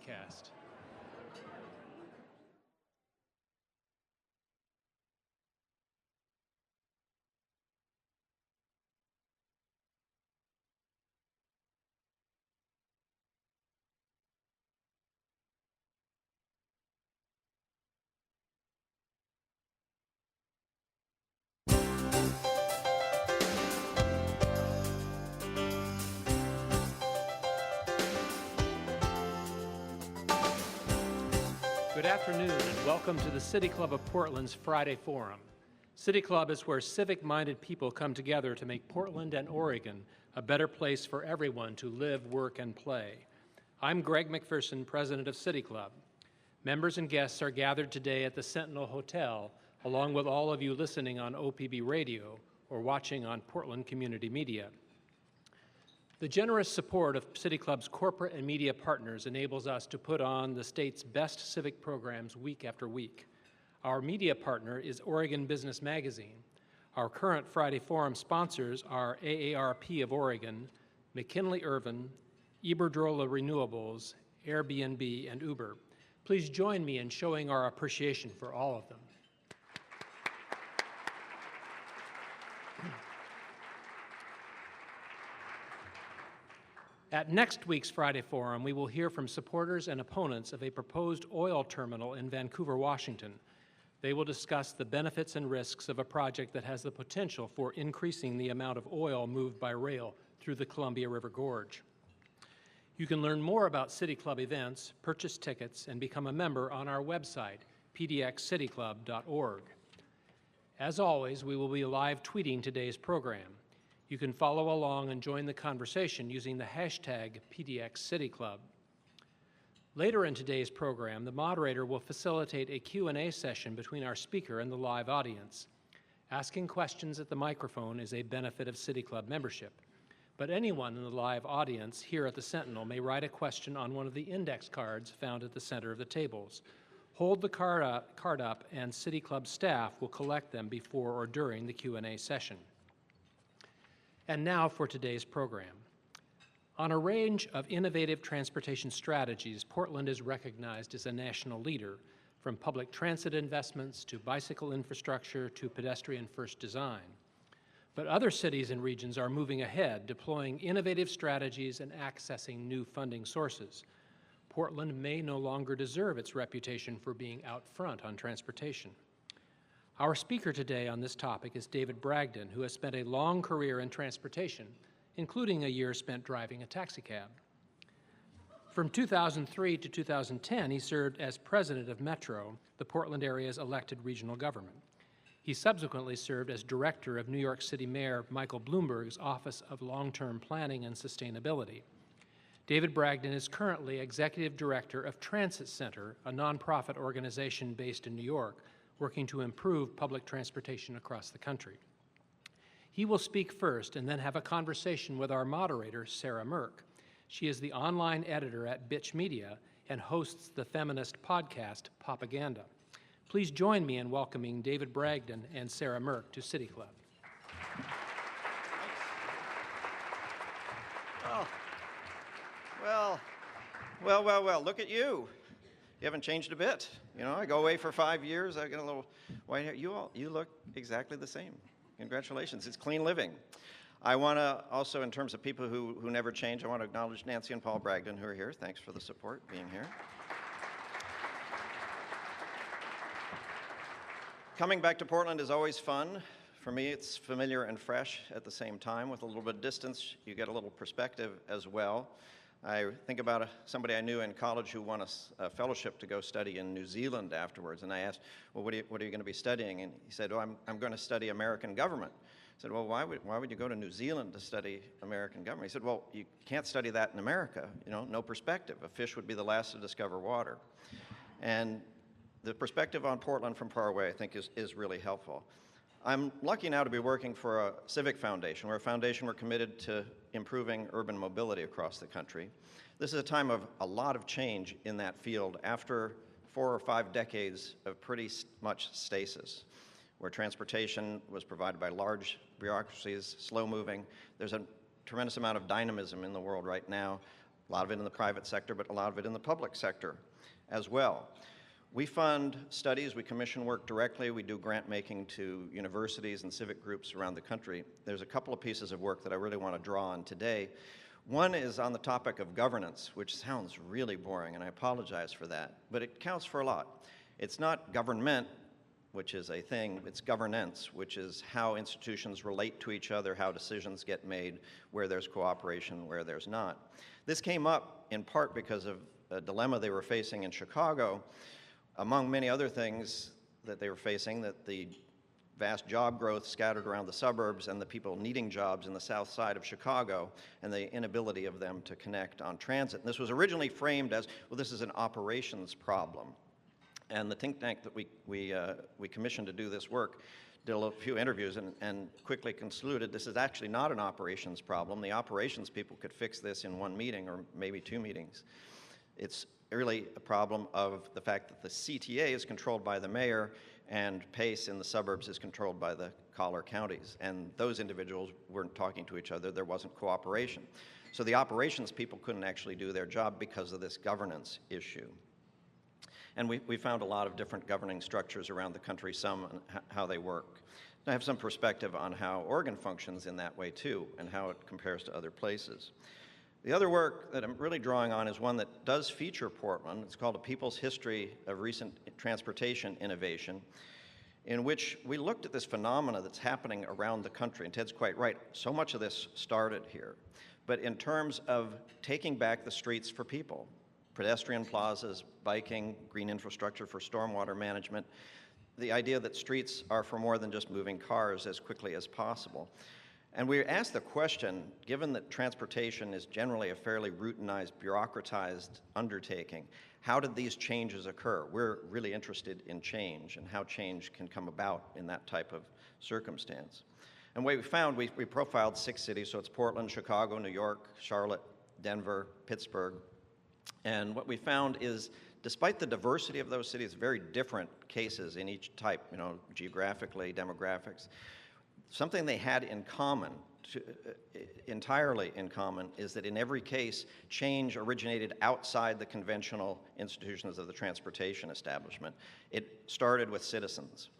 broadcast. Good afternoon and welcome to the City Club of Portland's Friday Forum. City Club is where civic-minded people come together to make Portland and Oregon a better place for everyone to live, work, and play. I'm Greg McPherson, president of City Club. Members and guests are gathered today at the Sentinel Hotel, along with all of you listening on OPB Radio or watching on Portland Community Media. The generous support of City Club's corporate and media partners enables us to put on the state's best civic programs week after week. Our media partner is Oregon Business Magazine. Our current Friday Forum sponsors are AARP of Oregon, McKinley Irvin, Iberdrola Renewables, Airbnb, and Uber. Please join me in showing our appreciation for all of them. At next week's Friday Forum, we will hear from supporters and opponents of a proposed oil terminal in Vancouver, Washington. They will discuss the benefits and risks of a project that has the potential for increasing the amount of oil moved by rail through the Columbia River Gorge. You can learn more about City Club events, purchase tickets, and become a member on our website, pdxcityclub.org. As always, we will be live tweeting today's program. You can follow along and join the conversation using the hashtag PDXCityClub. Later in today's program, the moderator will facilitate a Q&A session between our speaker and the live audience. Asking questions at the microphone is a benefit of City Club membership, but anyone in the live audience here at the Sentinel may write a question on one of the index cards found at the center of the tables. Hold the card up and City Club staff will collect them before or during the Q&A session. And now for today's program. On a range of innovative transportation strategies, Portland is recognized as a national leader, from public transit investments to bicycle infrastructure to pedestrian-first design. But other cities and regions are moving ahead, deploying innovative strategies and accessing new funding sources. Portland may no longer deserve its reputation for being out front on transportation. Our speaker today on this topic is David Bragdon, who has spent a long career in transportation, including a year spent driving a taxicab. From 2003 to 2010, he served as president of Metro, the Portland area's elected regional government. He subsequently served as director of New York City Mayor Michael Bloomberg's Office of Long-Term Planning and Sustainability. David Bragdon is currently executive director of TransitCenter, a nonprofit organization based in New York, working to improve public transportation across the country. He will speak first and then have a conversation with our moderator, Sarah Mirk. She is the online editor at Bitch Media and hosts the feminist podcast, Popaganda. Please join me in welcoming David Bragdon and Sarah Mirk to City Club. Oh, well, look at you. You haven't changed a bit. You know, I go away for 5 years, I get a little white hair. You look exactly the same. Congratulations, it's clean living. I want to also, in terms of people who never change, I want to acknowledge Nancy and Paul Bragdon, who are here. Thanks for the support, being here. Coming back to Portland is always fun. For me, it's familiar and fresh at the same time. With a little bit of distance, you get a little perspective as well. I think about somebody I knew in college who won a fellowship to go study in New Zealand afterwards, and I asked, well, what are you going to be studying? And he said, oh, I'm going to study American government. I said, well, why would you go to New Zealand to study American government? He said, well, you can't study that in America, you know, no perspective. A fish would be the last to discover water. And the perspective on Portland from far away, I think, is really helpful. I'm lucky now to be working for a civic foundation. We're a foundation we're committed to improving urban mobility across the country. This is a time of a lot of change in that field after 4 or 5 decades of pretty much stasis, where transportation was provided by large bureaucracies, slow moving. There's a tremendous amount of dynamism in the world right now. A lot of it in the private sector, but a lot of it in the public sector as well. We fund studies, we commission work directly, we do grant making to universities and civic groups around the country. There's a couple of pieces of work that I really want to draw on today. One is on the topic of governance, which sounds really boring, and I apologize for that, but it counts for a lot. It's not government, which is a thing, it's governance, which is how institutions relate to each other, how decisions get made, where there's cooperation, where there's not. This came up in part because of a dilemma they were facing in Chicago, among many other things that they were facing, that the vast job growth scattered around the suburbs and the people needing jobs in the south side of Chicago and the inability of them to connect on transit. And this was originally framed as, well, this is an operations problem. And the think tank that we commissioned to do this work did a few interviews and quickly concluded this is actually not an operations problem. The operations people could fix this in one meeting or maybe two meetings. It's really a problem of the fact that the CTA is controlled by the mayor and PACE in the suburbs is controlled by the collar counties. And those individuals weren't talking to each other. There wasn't cooperation. So the operations people couldn't actually do their job because of this governance issue. And we found a lot of different governing structures around the country, some on how they work. I have some perspective on how Oregon functions in that way too, and how it compares to other places. The other work that I'm really drawing on is one that does feature Portland. It's called A People's History of Recent Transportation Innovation, in which we looked at this phenomena that's happening around the country. And Ted's quite right, so much of this started here. But in terms of taking back the streets for people, pedestrian plazas, biking, green infrastructure for stormwater management, the idea that streets are for more than just moving cars as quickly as possible. And we asked the question, given that transportation is generally a fairly routinized, bureaucratized undertaking, how did these changes occur? We're really interested in change and how change can come about in that type of circumstance. And what we found, we profiled 6 cities, so it's Portland, Chicago, New York, Charlotte, Denver, Pittsburgh. And what we found is, despite the diversity of those cities, very different cases in each type, geographically, demographics, something they had in common, entirely in common, is that in every case, change originated outside the conventional institutions of the transportation establishment. It started with citizens.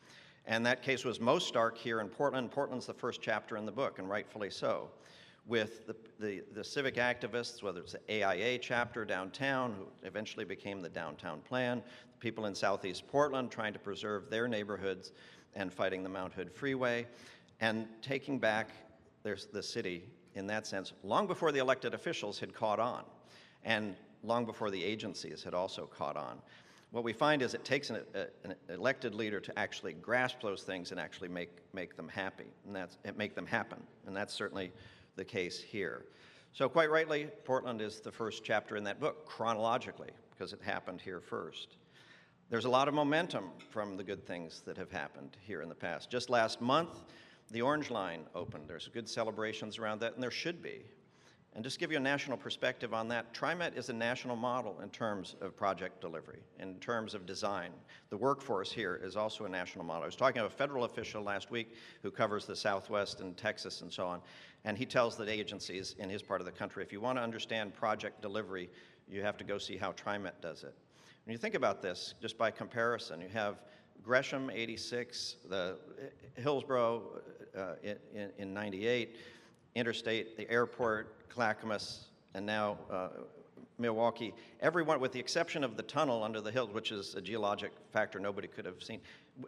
And that case was most stark here in Portland. Portland's the first chapter in the book, and rightfully so, with the civic activists, whether it's the AIA chapter downtown, who eventually became the Downtown Plan, the people in Southeast Portland trying to preserve their neighborhoods and fighting the Mount Hood Freeway, and taking back the city in that sense, long before the elected officials had caught on, and long before the agencies had also caught on. What we find is it takes an elected leader to actually grasp those things and actually make them happy, and make them happen, and that's certainly the case here. So quite rightly, Portland is the first chapter in that book, chronologically, because it happened here first. There's a lot of momentum from the good things that have happened here in the past. Just last month, the Orange Line opened. There's good celebrations around that, and there should be. And just to give you a national perspective on that, TriMet is a national model in terms of project delivery, in terms of design. The workforce here is also a national model. I was talking to a federal official last week who covers the Southwest and Texas and so on, and he tells the agencies in his part of the country, if you want to understand project delivery, you have to go see how TriMet does it. When you think about this, just by comparison, you have Gresham, 86, the Hillsborough in 98, Interstate, the airport, Clackamas, and now Milwaukee. Everyone, with the exception of the tunnel under the hills, which is a geologic factor nobody could have seen,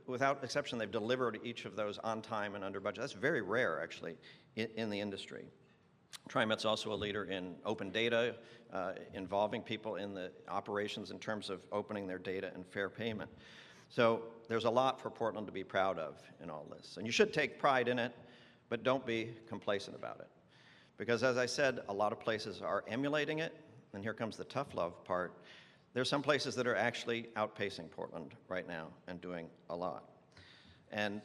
without exception, they've delivered each of those on time and under budget. That's very rare, actually, in the industry. TriMet's also a leader in open data, involving people in the operations in terms of opening their data and fair payment. So there's a lot for Portland to be proud of in all this. And you should take pride in it, but don't be complacent about it. Because as I said, a lot of places are emulating it, and here comes the tough love part. There's some places that are actually outpacing Portland right now and doing a lot. And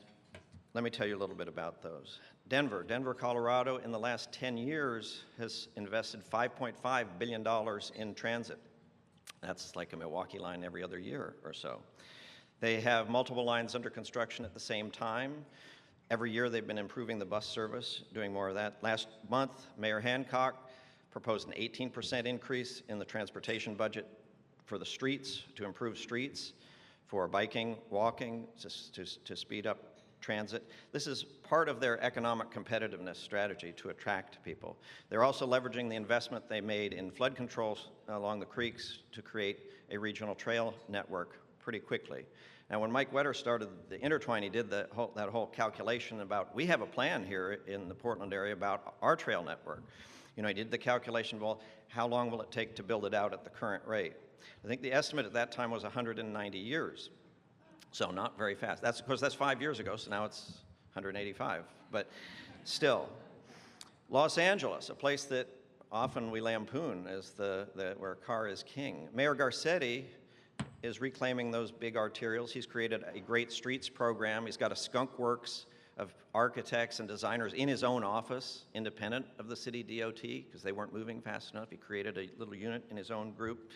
let me tell you a little bit about those. Denver, Colorado, in the last 10 years has invested $5.5 billion in transit. That's like a Milwaukee line every other year or so. They have multiple lines under construction at the same time. Every year they've been improving the bus service, doing more of that. Last month, Mayor Hancock proposed an 18% increase in the transportation budget for the streets, to improve streets, for biking, walking, to speed up transit. This is part of their economic competitiveness strategy to attract people. They're also leveraging the investment they made in flood controls along the creeks to create a regional trail network pretty quickly. Now, when Mike Wetter started the Intertwine, he did that whole calculation about, we have a plan here in the Portland area about our trail network. You know, he did the calculation, well, how long will it take to build it out at the current rate? I think the estimate at that time was 190 years. So not very fast. That's, of course, that's 5 years ago, so now it's 185. But still, Los Angeles, a place that often we lampoon as where a car is king. Mayor Garcetti is reclaiming those big arterials. He's created a great streets program. He's got a skunk works of architects and designers in his own office, independent of the city DOT, because they weren't moving fast enough. He created a little unit in his own group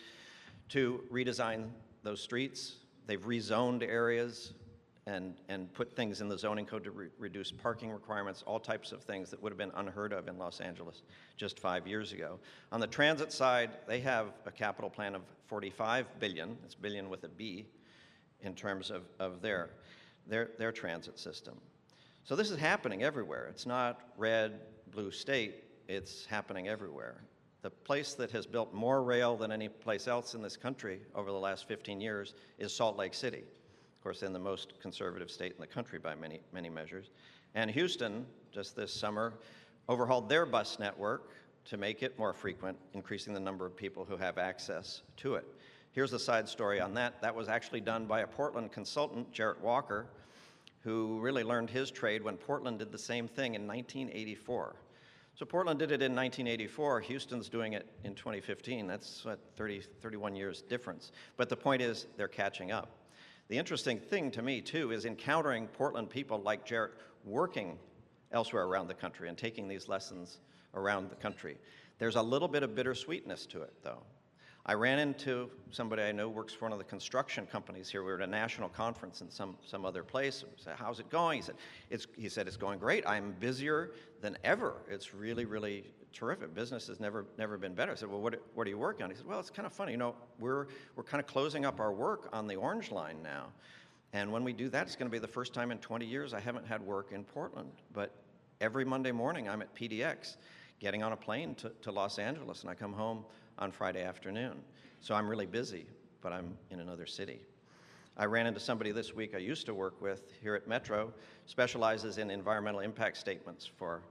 to redesign those streets. They've rezoned areas and put things in the zoning code to reduce parking requirements, all types of things that would have been unheard of in Los Angeles just 5 years ago. On the transit side, they have a capital plan of $45 billion, it's billion with a B, in terms of their transit system. So this is happening everywhere. It's not red, blue state, it's happening everywhere. The place that has built more rail than any place else in this country over the last 15 years is Salt Lake City. Of course, in the most conservative state in the country by many, many measures. And Houston, just this summer, overhauled their bus network to make it more frequent, increasing the number of people who have access to it. Here's the side story on that. That was actually done by a Portland consultant, Jarrett Walker, who really learned his trade when Portland did the same thing in 1984. So Portland did it in 1984, Houston's doing it in 2015. That's what, 31 years difference. But the point is, they're catching up. The interesting thing to me, too, is encountering Portland people like Jarrett working elsewhere around the country and taking these lessons around the country. There's a little bit of bittersweetness to it, though. I ran into somebody I know works for one of the construction companies here. We were at a national conference in some other place. I said, how's it going? He said, it's going great. I'm busier than ever. It's really, really terrific. Business has never been better. I said, well, what are you working on? He said, well, it's kind of funny. You know, we're kind of closing up our work on the Orange Line now. And when we do that, it's going to be the first time in 20 years I haven't had work in Portland. But every Monday morning, I'm at PDX, getting on a plane to Los Angeles, and I come home on Friday afternoon. So I'm really busy, but I'm in another city. I ran into somebody this week I used to work with here at Metro, specializes in environmental impact statements for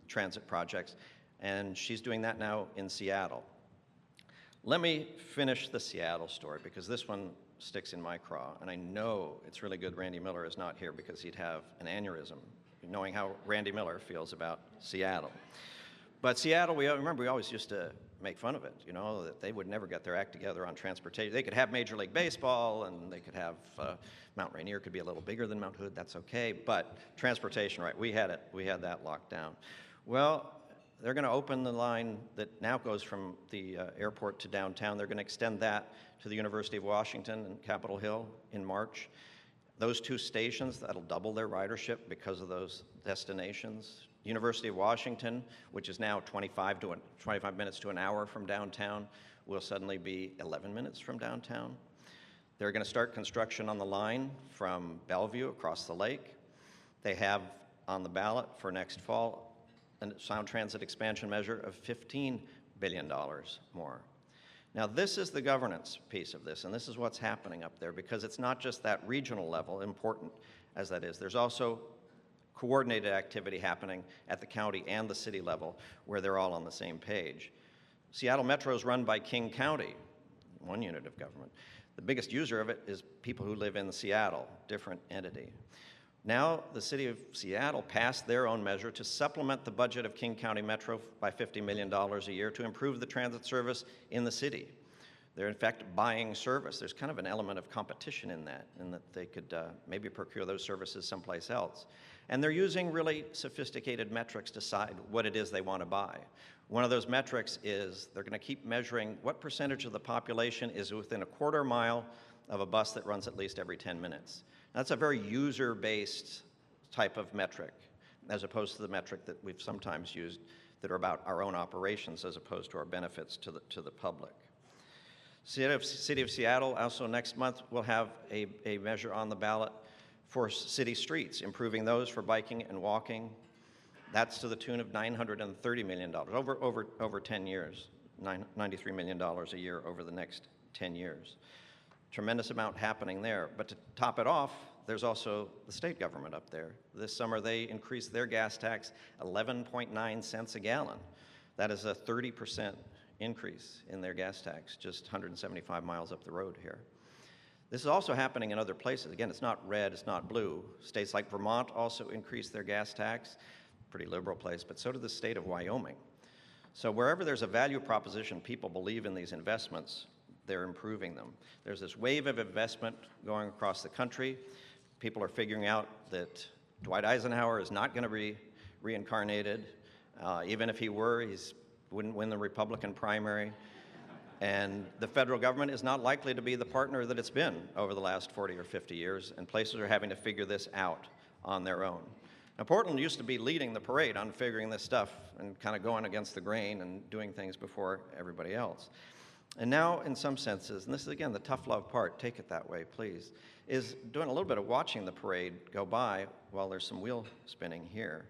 transit projects, and she's doing that now in Seattle. Let me finish the Seattle story, because this one sticks in my craw, and I know it's really good Randy Miller is not here, because he'd have an aneurysm, knowing how Randy Miller feels about Seattle. But Seattle, we always used to make fun of it, you know, that they would never get their act together on transportation. They could have Major League Baseball, and they could have Mount Rainier could be a little bigger than Mount Hood, that's okay, but transportation, right, we had that locked down. Well, they're going to open the line that now goes from the airport to downtown. They're going to extend that to the University of Washington and Capitol Hill in March. Those two stations, that'll double their ridership because of those destinations. University of Washington, which is now 25 minutes to an hour from downtown, will suddenly be 11 minutes from downtown. They're going to start construction on the line from Bellevue across the lake. They have on the ballot for next fall a sound transit expansion measure of $15 billion more. Now, this is the governance piece of this, and this is what's happening up there, because it's not just that regional level, important as that is. There's also coordinated activity happening at the county and the city level, where they're all on the same page. Seattle Metro is run by King County, one unit of government. The biggest user of it is people who live in Seattle, different entity. Now, the city of Seattle passed their own measure to supplement the budget of King County Metro by $50 million a year to improve the transit service in the city. They're, in fact, buying service. There's kind of an element of competition in that they could maybe procure those services someplace else. And they're using really sophisticated metrics to decide what it is they want to buy. One of those metrics is they're going to keep measuring what percentage of the population is within a quarter mile of a bus that runs at least every 10 minutes. That's a very user-based type of metric, as opposed to the metric that we've sometimes used that are about our own operations as opposed to our benefits to the public. City of Seattle also next month will have a measure on the ballot for city streets, improving those for biking and walking. That's to the tune of $930 million over 10 years, $93 million a year over the next 10 years. Tremendous amount happening there. But to top it off, there's also the state government up there. This summer, they increased their gas tax 11.9 cents a gallon. That is a 30% increase in their gas tax, just 175 miles up the road here. This is also happening in other places. Again, it's not red, it's not blue. States like Vermont also increased their gas tax, pretty liberal place, but so did the state of Wyoming. So wherever there's a value proposition, people believe in these investments, they're improving them. There's this wave of investment going across the country. People are figuring out that Dwight Eisenhower is not going to be reincarnated. Even if he were, he wouldn't win the Republican primary. And the federal government is not likely to be the partner that it's been over the last 40 or 50 years, and places are having to figure this out on their own. Now, Portland used to be leading the parade on figuring this stuff and kind of going against the grain and doing things before everybody else. And now, in some senses, and this is, again, the tough love part, take it that way, please, is doing a little bit of watching the parade go by while there's some wheel spinning here.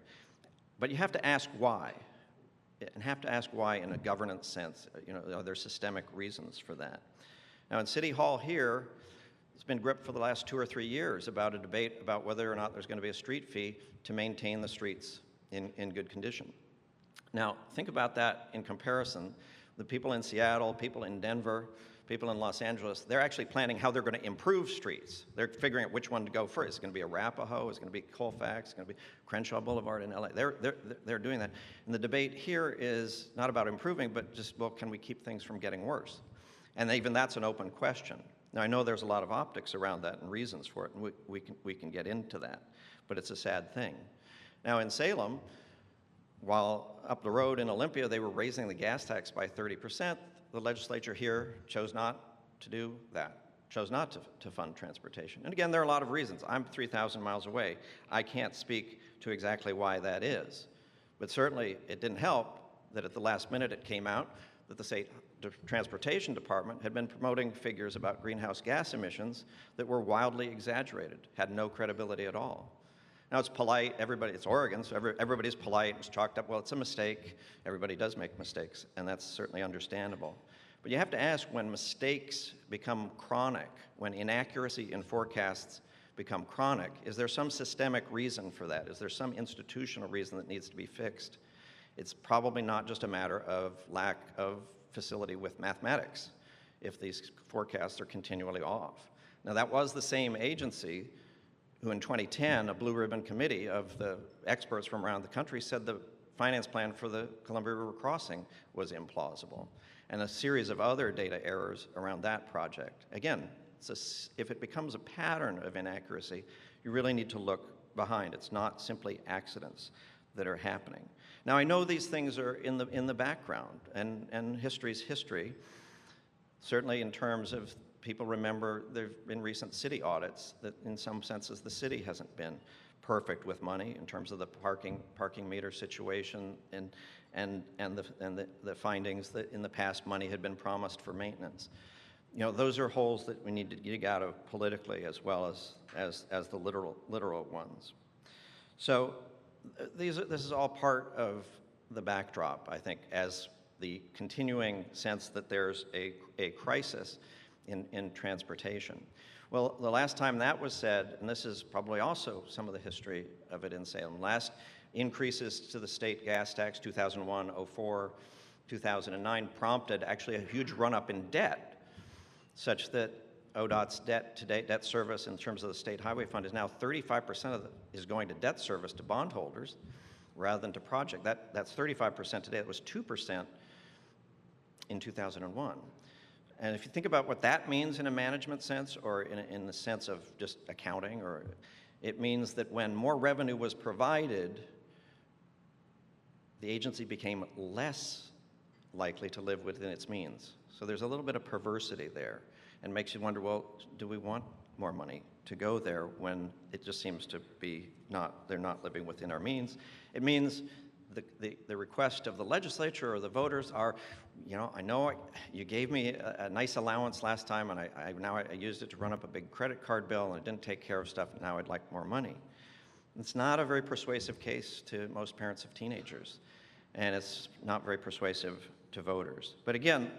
But you have to ask why, and have to ask why in a governance sense. You know, are there systemic reasons for that? Now, in City Hall here, it's been gripped for the last 2 or 3 years about a debate about whether or not there's going to be a street fee to maintain the streets in good condition. Now, think about that in comparison. The people in Seattle, people in Denver, people in Los Angeles, they're actually planning how they're going to improve streets. They're figuring out which one to go first. It's going to be Arapahoe, it's going to be Colfax, it's going to be Crenshaw Boulevard in LA. They're doing that. And the debate here is not about improving, but just, well, can we keep things from getting worse? And even that's an open question. Now, I know there's a lot of optics around that and reasons for it, and we can get into that, but it's a sad thing. Now, in Salem, while up the road in Olympia, they were raising the gas tax by 30%, the legislature here chose not to do that, chose not to fund transportation. And again, there are a lot of reasons. I'm 3,000 miles away. I can't speak to exactly why that is. But certainly, it didn't help that at the last minute it came out that the state transportation department had been promoting figures about greenhouse gas emissions that were wildly exaggerated, had no credibility at all. Now, it's polite, it's Oregon, so everybody's polite, it's chalked up, well, it's a mistake. Everybody does make mistakes, and that's certainly understandable. But you have to ask, when mistakes become chronic, when inaccuracy in forecasts become chronic, is there some systemic reason for that? Is there some institutional reason that needs to be fixed? It's probably not just a matter of lack of facility with mathematics if these forecasts are continually off. Now, that was the same agency who in 2010, a blue ribbon committee of the experts from around the country said the finance plan for the Columbia River crossing was implausible, and a series of other data errors around that project. Again, if it becomes a pattern of inaccuracy, you really need to look behind. It's not simply accidents that are happening. Now, I know these things are in the background, and history's history, certainly in terms of people remember there have been recent city audits that in some senses the city hasn't been perfect with money in terms of the parking meter situation and the findings that in the past money had been promised for maintenance. You know, those are holes that we need to dig out of politically as well as the literal ones. So this is all part of the backdrop, I think, as the continuing sense that there's a crisis in transportation. Well, the last time that was said, and this is probably also some of the history of it in Salem, last increases to the state gas tax, 2001, 04, 2009, prompted actually a huge run-up in debt, such that ODOT's debt service in terms of the state highway fund is now 35% of it is going to debt service to bondholders rather than to project. That's 35% today. It was 2% in 2001. And if you think about what that means in a management sense or in the sense of just accounting, or it means that when more revenue was provided, the agency became less likely to live within its means. So there's a little bit of perversity there, and makes you wonder, well, do we want more money to go there when it just seems to be they're not living within our means? It means the request of the legislature or the voters are, I know you gave me a nice allowance last time, and now I used it to run up a big credit card bill, and I didn't take care of stuff, and now I'd like more money. It's not a very persuasive case to most parents of teenagers, and it's not very persuasive to voters. But again,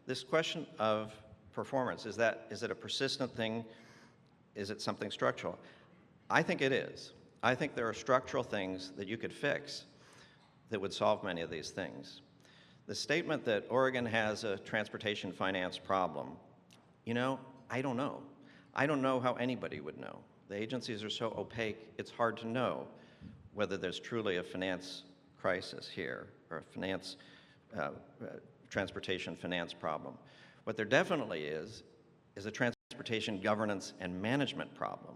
this question of performance, is it a persistent thing? Is it something structural? I think it is. I think there are structural things that you could fix that would solve many of these things. The statement that Oregon has a transportation finance problem, I don't know. I don't know how anybody would know. The agencies are so opaque, it's hard to know whether there's truly a finance crisis here or a transportation finance problem. What there definitely is a transportation governance and management problem.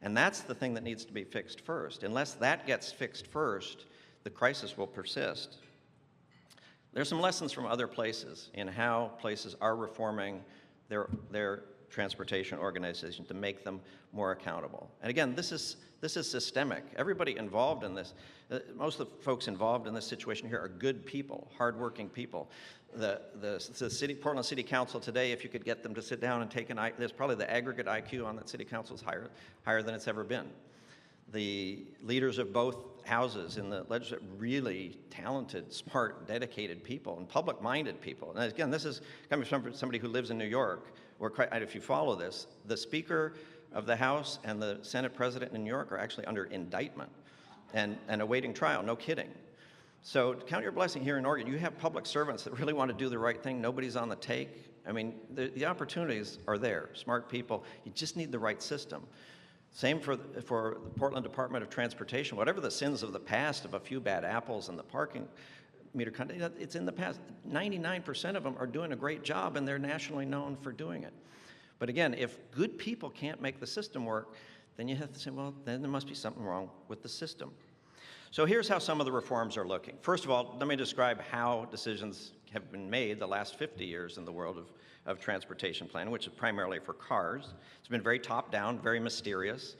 And that's the thing that needs to be fixed first. Unless that gets fixed first, the crisis will persist. There's some lessons from other places in how places are reforming their transportation organization to make them more accountable. And again, this is systemic. Everybody involved in this, most of the folks involved in this situation here are good people, hardworking people. The Portland City Council today, if you could get them to sit down and take there's probably the aggregate IQ on that city council is higher than it's ever been. The leaders of both houses in the legislature, really talented, smart, dedicated people, and public-minded people. And again, this is coming from somebody who lives in New York, where, if you follow this, the Speaker of the House and the Senate President in New York are actually under indictment and awaiting trial, no kidding. So count your blessing here in Oregon. You have public servants that really want to do the right thing. Nobody's on the take. I mean, the opportunities are there, smart people. You just need the right system. Same for the Portland Department of Transportation. Whatever the sins of the past of a few bad apples and the parking meter content, it's in the past. 99% of them are doing a great job, and they're nationally known for doing it. But again, if good people can't make the system work, then you have to say, well, then there must be something wrong with the system. So here's how some of the reforms are looking. First of all, let me describe how decisions have been made the last 50 years in the world of transportation planning, which is primarily for cars. It's been very top-down, very mysterious,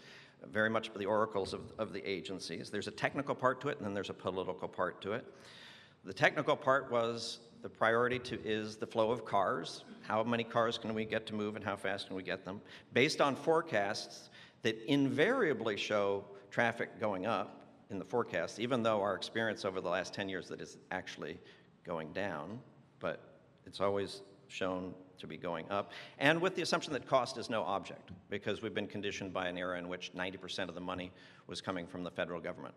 very much the oracles of the agencies. There's a technical part to it, and then there's a political part to it. The technical part was the priority is the flow of cars. How many cars can we get to move, and how fast can we get them? Based on forecasts that invariably show traffic going up in the forecast, even though our experience over the last 10 years that is actually going down, but it's always shown to be going up, and with the assumption that cost is no object, because we've been conditioned by an era in which 90% of the money was coming from the federal government.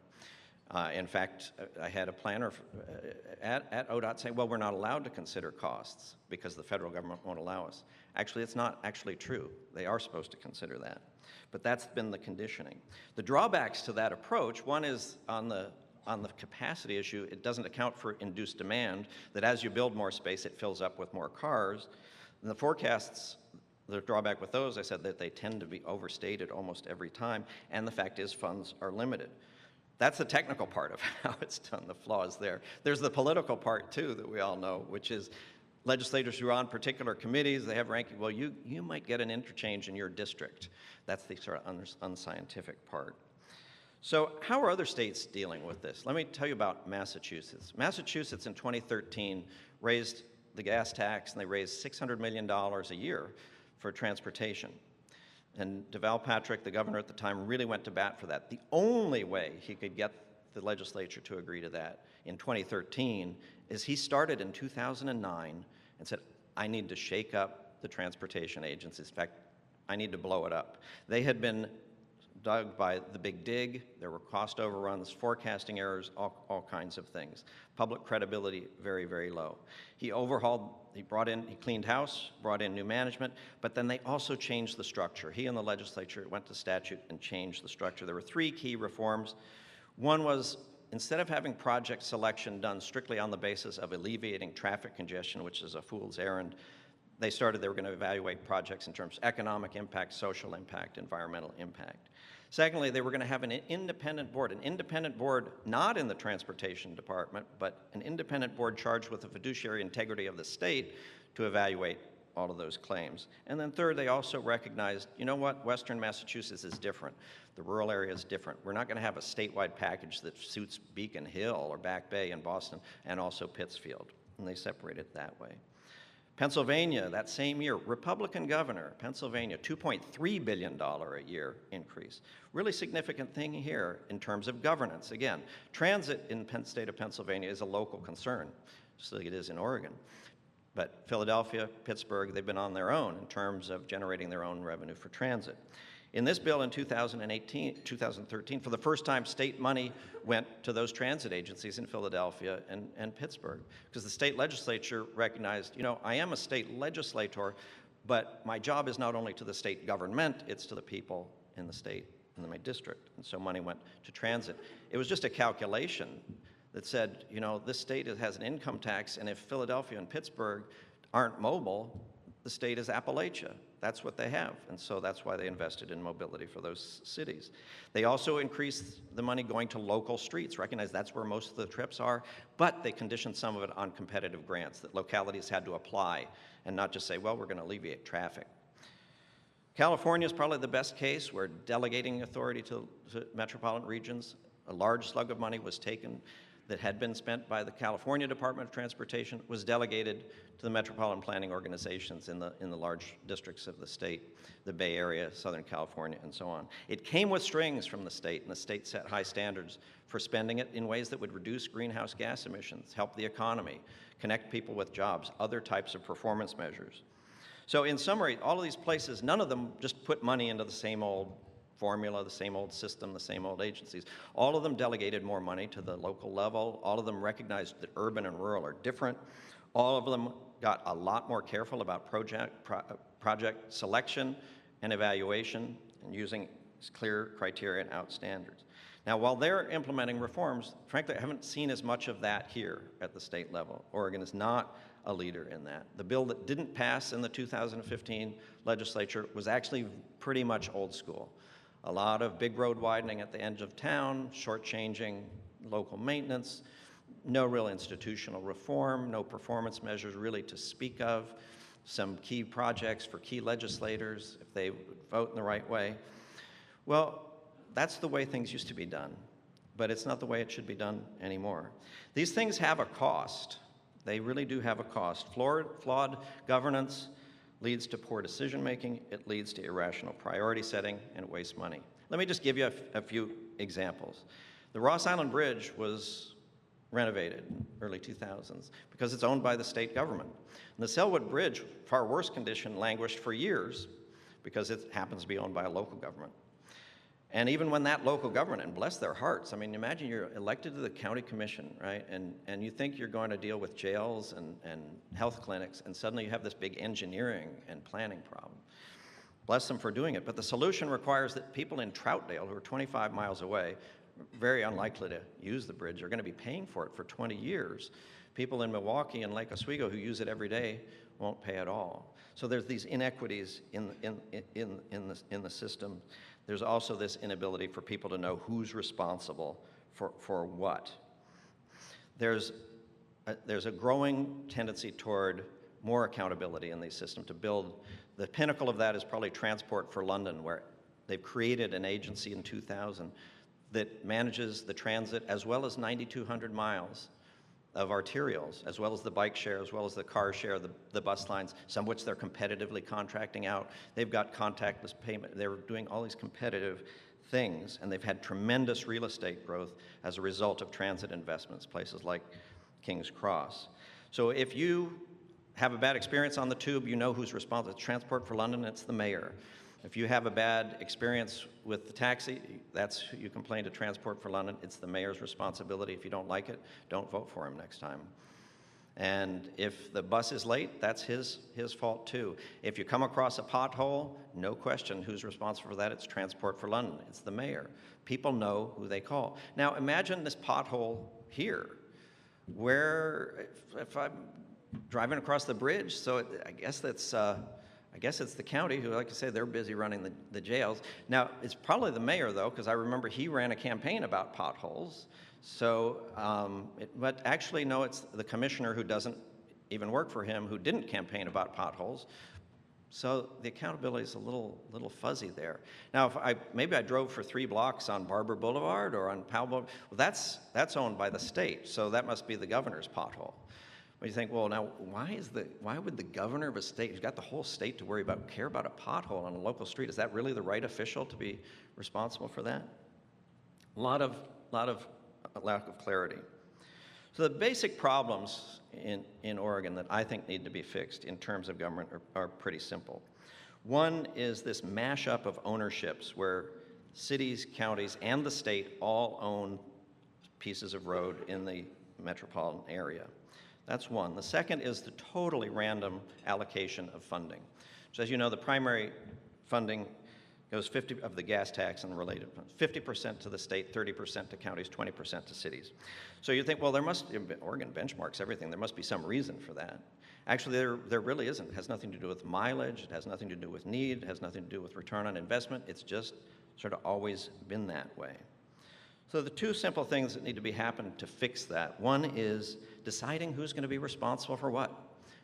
In fact, I had a planner at ODOT saying, well, we're not allowed to consider costs because the federal government won't allow us. Actually, it's not actually true. They are supposed to consider that. But that's been the conditioning. The drawbacks to that approach, one is on the capacity issue, it doesn't account for induced demand, that as you build more space, it fills up with more cars. And the forecasts, the drawback with those, I said that they tend to be overstated almost every time, and the fact is funds are limited. That's the technical part of how it's done, the flaws there. There's the political part, too, that we all know, which is legislators who are on particular committees, they have ranking, well, you might get an interchange in your district. That's the sort of unscientific part. So how are other states dealing with this? Let me tell you about Massachusetts. Massachusetts in 2013 raised the gas tax, and they raised $600 million a year for transportation. And DeVal Patrick, the governor at the time, really went to bat for that. The only way he could get the legislature to agree to that in 2013 is he started in 2009 and said, I need to shake up the transportation agencies. In fact, I need to blow it up. They had been dug by the big dig. There were cost overruns, forecasting errors, all kinds of things. Public credibility, very, very low. He overhauled, he cleaned house, brought in new management, but then they also changed the structure. He and the legislature went to statute and changed the structure. There were three key reforms. One was, instead of having project selection done strictly on the basis of alleviating traffic congestion, which is a fool's errand, they were going to evaluate projects in terms of economic impact, social impact, environmental impact. Secondly, they were going to have an independent board not in the transportation department, but an independent board charged with the fiduciary integrity of the state to evaluate all of those claims. And then third, they also recognized, you know what, Western Massachusetts is different. The rural area is different. We're not going to have a statewide package that suits Beacon Hill or Back Bay in Boston and also Pittsfield. And they separated it that way. Pennsylvania, that same year, Republican governor, Pennsylvania, $2.3 billion a year increase. Really significant thing here in terms of governance. Again, transit in the state of Pennsylvania is a local concern, just like it is in Oregon. But Philadelphia, Pittsburgh, they've been on their own in terms of generating their own revenue for transit. In this bill in 2013, for the first time, state money went to those transit agencies in Philadelphia and Pittsburgh, because the state legislature recognized, you know, I am a state legislator, but my job is not only to the state government, it's to the people in the state, in my district. And so money went to transit. It was just a calculation that said, you know, this state has an income tax, and if Philadelphia and Pittsburgh aren't mobile, the state is Appalachia. That's what they have, and so that's why they invested in mobility for those cities. They also increased the money going to local streets, recognize that's where most of the trips are, but they conditioned some of it on competitive grants that localities had to apply and not just say, well, we're going to alleviate traffic. California is probably the best case where delegating authority to metropolitan regions, a large slug of money was taken that had been spent by the California Department of Transportation, was delegated to the metropolitan planning organizations in the large districts of the state, the Bay Area, Southern California, and so on. It came with strings from the state, and the state set high standards for spending it in ways that would reduce greenhouse gas emissions, help the economy, connect people with jobs, other types of performance measures. So in summary, all of these places, none of them just put money into the same old formula, the same old system, the same old agencies. All of them delegated more money to the local level. All of them recognized that urban and rural are different. All of them got a lot more careful about project selection and evaluation and using clear criteria and out standards. Now, while they're implementing reforms, frankly, I haven't seen as much of that here at the state level. Oregon is not a leader in that. The bill that didn't pass in the 2015 legislature was actually pretty much old school. A lot of big road widening at the edge of town, shortchanging local maintenance, no real institutional reform, no performance measures really to speak of, some key projects for key legislators if they vote in the right way. Well, that's the way things used to be done, but it's not the way it should be done anymore. These things have a cost. They really do have a cost. Flawed governance leads to poor decision-making, it leads to irrational priority setting, and it wastes money. Let me just give you a few examples. The Ross Island Bridge was renovated in early 2000s because it's owned by the state government. And the Selwood Bridge, far worse condition, languished for years because it happens to be owned by a local government. And even when that local government, and bless their hearts, I mean, imagine you're elected to the county commission, right? And you think you're going to deal with jails and health clinics, and suddenly you have this big engineering and planning problem. Bless them for doing it. But the solution requires that people in Troutdale, who are 25 miles away, very unlikely to use the bridge, are going to be paying for it for 20 years. People in Milwaukee and Lake Oswego who use it every day won't pay at all. So there's these inequities in the system. There's also this inability for people to know who's responsible for what. There's a growing tendency toward more accountability in these systems to build. The pinnacle of that is probably Transport for London, where they've created an agency in 2000 that manages the transit as well as 9,200 miles of arterials, as well as the bike share, as well as the car share, the bus lines, some of which they're competitively contracting out. They've got contactless payment. They're doing all these competitive things, and they've had tremendous real estate growth as a result of transit investments, places like King's Cross. So if you have a bad experience on the tube, you know who's responsible. It's Transport for London, it's the mayor. If you have a bad experience with the taxi, that's who you complain to Transport for London. It's the mayor's responsibility. If you don't like it, don't vote for him next time. And if the bus is late, that's his fault too. If you come across a pothole, no question who's responsible for that. It's Transport for London. It's the mayor. People know who they call. Now imagine this pothole here, where if I'm driving across the bridge, so I guess it's the county who, like I say, they're busy running the jails. Now, it's probably the mayor, though, because I remember he ran a campaign about potholes. So, but actually, no, it's the commissioner who doesn't even work for him, who didn't campaign about potholes, So the accountability is a little fuzzy there. Now, if maybe I drove for 3 blocks on Barber Boulevard or on Powell Boulevard, well, that's owned by the state, so that must be the governor's pothole. But you think, well, now why would the governor of a state who's got the whole state to worry about care about a pothole on a local street? Is that really the right official to be responsible for that? A lot of lack of clarity. So the basic problems in Oregon that I think need to be fixed in terms of government are pretty simple. One is this mashup of ownerships where cities, counties, and the state all own pieces of road in the metropolitan area. That's one. The second is the totally random allocation of funding. So as you know, the primary funding goes 50% of the gas tax and related funds, 50% to the state, 30% to counties, 20% to cities. So you think, well, Oregon benchmarks everything. There must be some reason for that. Actually, there really isn't. It has nothing to do with mileage. It has nothing to do with need. It has nothing to do with return on investment. It's just sort of always been that way. So the two simple things that need to be happen to fix that. One is deciding who's going to be responsible for what.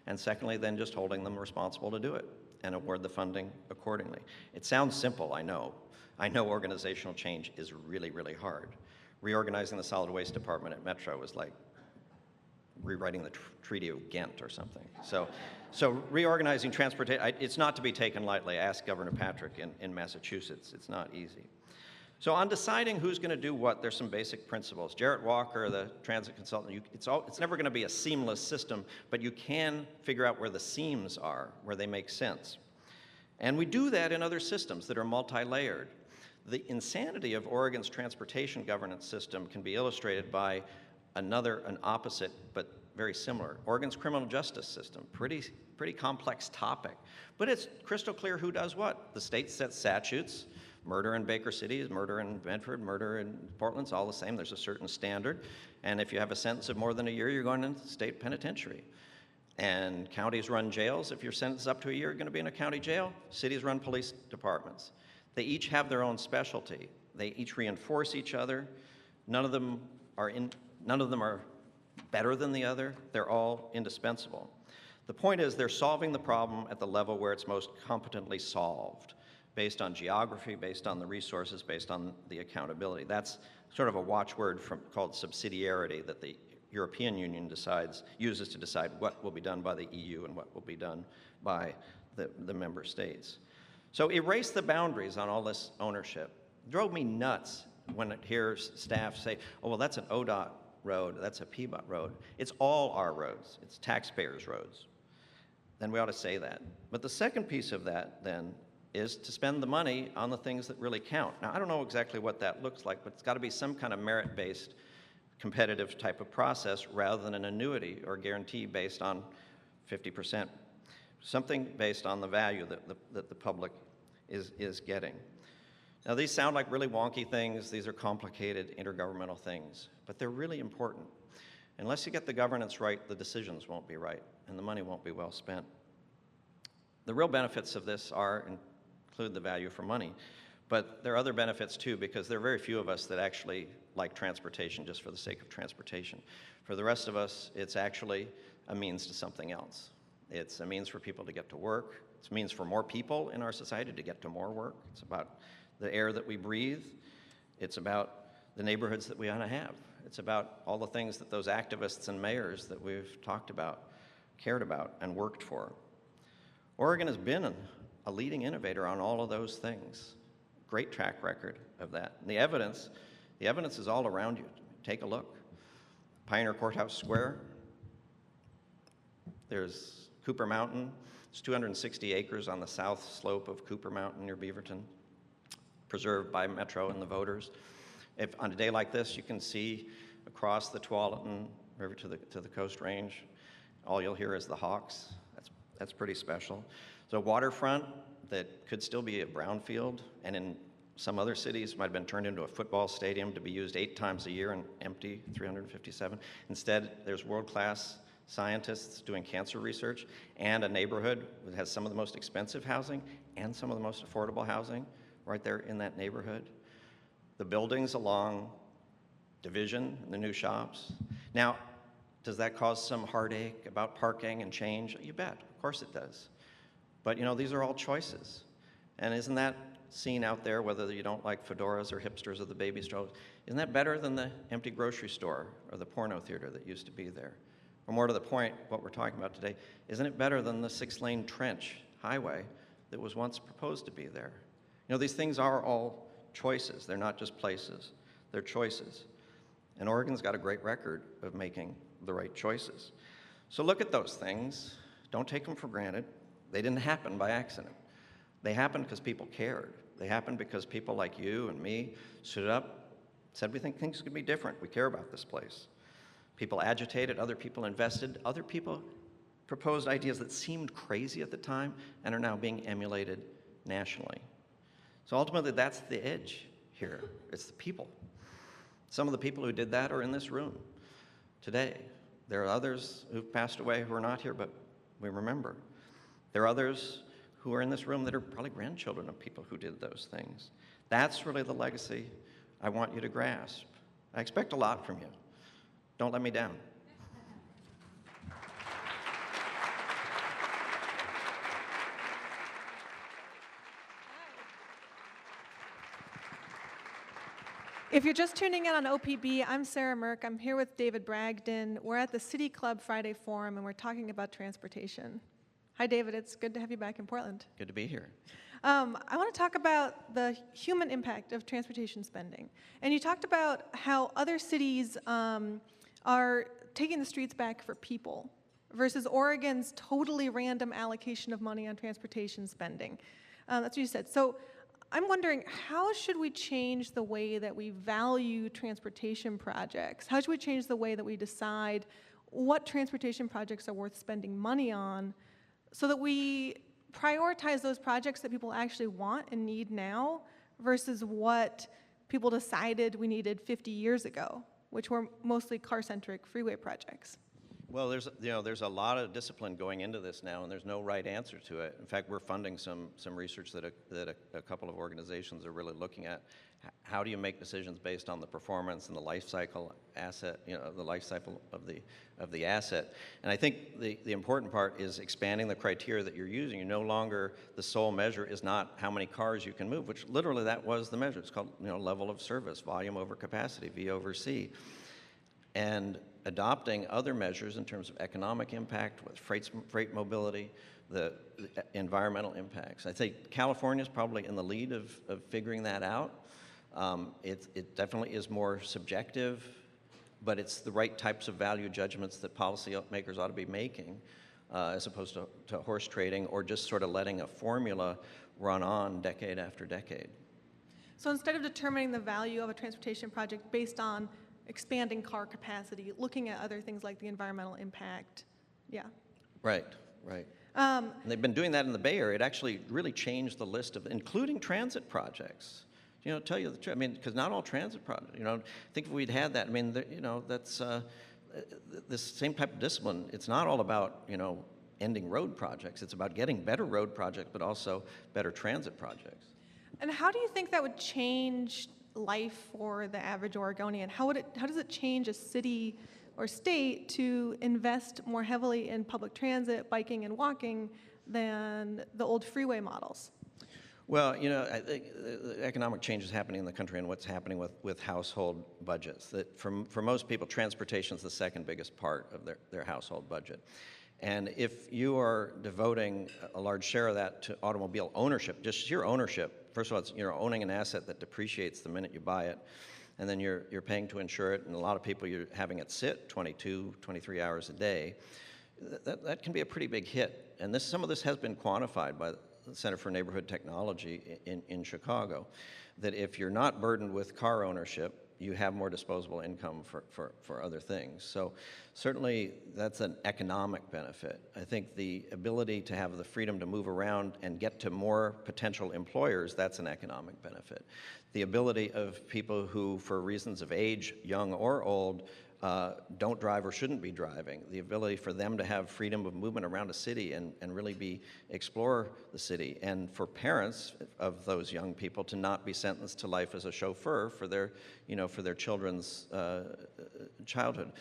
And secondly, then just holding them responsible to do it and award the funding accordingly. It sounds simple, I know. I know organizational change is really, really hard. Reorganizing the solid waste department at Metro was like rewriting the Treaty of Ghent or something. So reorganizing transportation, it's not to be taken lightly. Ask Governor Patrick in Massachusetts. It's not easy. So on deciding who's going to do what, there's some basic principles. Jarrett Walker, the transit consultant, it's never going to be a seamless system, but you can figure out where the seams are, where they make sense. And we do that in other systems that are multi-layered. The insanity of Oregon's transportation governance system can be illustrated by an opposite but very similar. Oregon's criminal justice system, pretty complex topic, but it's crystal clear who does what. The state sets statutes. Murder in Baker City, murder in Bedford, murder in Portland, it's all the same. There's a certain standard. And if you have a sentence of more than a year, you're going into state penitentiary. And counties run jails. If your sentence is up to a year, you're going to be in a county jail. Cities run police departments. They each have their own specialty. They each reinforce each other. None of them are better than the other. They're all indispensable. The point is they're solving the problem at the level where it's most competently solved, based on geography, based on the resources, based on the accountability. That's sort of a watchword called subsidiarity that the European Union uses to decide what will be done by the EU and what will be done by the member states. So erase the boundaries on all this ownership. It drove me nuts when it hears staff say, oh, well, that's an ODOT road, that's a PBOT road. It's all our roads. It's taxpayers' roads. Then we ought to say that. But the second piece of that, then, is to spend the money on the things that really count. Now, I don't know exactly what that looks like, but it's got to be some kind of merit-based competitive type of process rather than an annuity or guarantee based on 50%, something based on the value that the public is getting. Now, these sound like really wonky things. These are complicated intergovernmental things, but they're really important. Unless you get the governance right, the decisions won't be right, and the money won't be well spent. The real benefits of this include the value for money. But there are other benefits too, because there are very few of us that actually like transportation just for the sake of transportation. For the rest of us, it's actually a means to something else. It's a means for people to get to work. It's a means for more people in our society to get to more work. It's about the air that we breathe. It's about the neighborhoods that we want to have. It's about all the things that those activists and mayors that we've talked about, cared about, and worked for. Oregon has been a leading innovator on all of those things. Great track record of that. And the evidence is all around you. Take a look. Pioneer Courthouse Square. There's Cooper Mountain. It's 260 acres on the south slope of Cooper Mountain near Beaverton, preserved by Metro and the voters. If on a day like this, you can see across the Tualatin River to the Coast Range. All you'll hear is the hawks. That's pretty special. So waterfront that could still be a brownfield, and in some other cities might have been turned into a football stadium to be used 8 times a year and empty 357. Instead, there's world-class scientists doing cancer research and a neighborhood that has some of the most expensive housing and some of the most affordable housing right there in that neighborhood. The buildings along Division and the new shops. Now, does that cause some heartache about parking and change? You bet, of course it does. But these are all choices. And isn't that seen out there, whether you don't like fedoras or hipsters or the baby strollers, isn't that better than the empty grocery store or the porno theater that used to be there? Or more to the point, what we're talking about today, isn't it better than the 6-lane trench highway that was once proposed to be there? These things are all choices. They're not just places. They're choices. And Oregon's got a great record of making the right choices. So look at those things. Don't take them for granted. They didn't happen by accident. They happened because people cared. They happened because people like you and me stood up, said we think things could be different. We care about this place. People agitated, other people invested, other people proposed ideas that seemed crazy at the time and are now being emulated nationally. So ultimately, that's the edge here. It's the people. Some of the people who did that are in this room today. There are others who've passed away who are not here, but we remember. There are others who are in this room that are probably grandchildren of people who did those things. That's really the legacy I want you to grasp. I expect a lot from you. Don't let me down. If you're just tuning in on OPB, I'm Sarah Mirk. I'm here with David Bragdon. We're at the City Club Friday Forum, and we're talking about transportation. Hi, David. It's good to have you back in Portland. Good to be here. I want to talk about the human impact of transportation spending. And you talked about how other cities are taking the streets back for people versus Oregon's totally random allocation of money on transportation spending. That's what you said. So I'm wondering, how should we change the way that we value transportation projects? How should we change the way that we decide what transportation projects are worth spending money on so that we prioritize those projects that people actually want and need now versus what people decided we needed 50 years ago, which were mostly car-centric freeway projects? Well, there's a lot of discipline going into this now, and there's no right answer to it. In fact, we're funding some research that a couple of organizations are really looking at. How do you make decisions based on the performance and the life cycle asset, the life cycle of the asset? And I think the important part is expanding the criteria that you're using. You no longer, the sole measure is not how many cars you can move, which literally that was the measure. It's called level of service, volume over capacity, V over C. And adopting other measures in terms of economic impact with freight mobility, the environmental impacts. I think California is probably in the lead of figuring that out. It definitely is more subjective, but it's the right types of value judgments that policymakers ought to be making as opposed to horse trading or just sort of letting a formula run on decade after decade. So instead of determining the value of a transportation project based on expanding car capacity, looking at other things like the environmental impact. Yeah. Right. And they've been doing that in the Bay Area. It actually really changed the list of, including transit projects. Tell you the truth. I mean, because not all transit projects, I think if we'd had that, that's this same type of discipline. It's not all about, ending road projects. It's about getting better road projects, but also better transit projects. And how do you think that would change life for the average Oregonian? How does it change a city or state to invest more heavily in public transit, biking and walking than the old freeway models? Well, I think the economic change is happening in the country and what's happening with household budgets. That for most people, transportation is the second biggest part of their household budget. And if you are devoting a large share of that to automobile ownership, just sheer ownership, first of all, it's owning an asset that depreciates the minute you buy it, and then you're paying to insure it, and a lot of people you're having it sit 22, 23 hours a day. That can be a pretty big hit. And some of this has been quantified by the Center for Neighborhood Technology in Chicago, that if you're not burdened with car ownership, you have more disposable income for other things. So certainly that's an economic benefit. I think the ability to have the freedom to move around and get to more potential employers, that's an economic benefit. The ability of people who, for reasons of age, young or old, don't drive or shouldn't be driving, the ability for them to have freedom of movement around a city and really explore the city, and for parents of those young people to not be sentenced to life as a chauffeur for their children's childhood.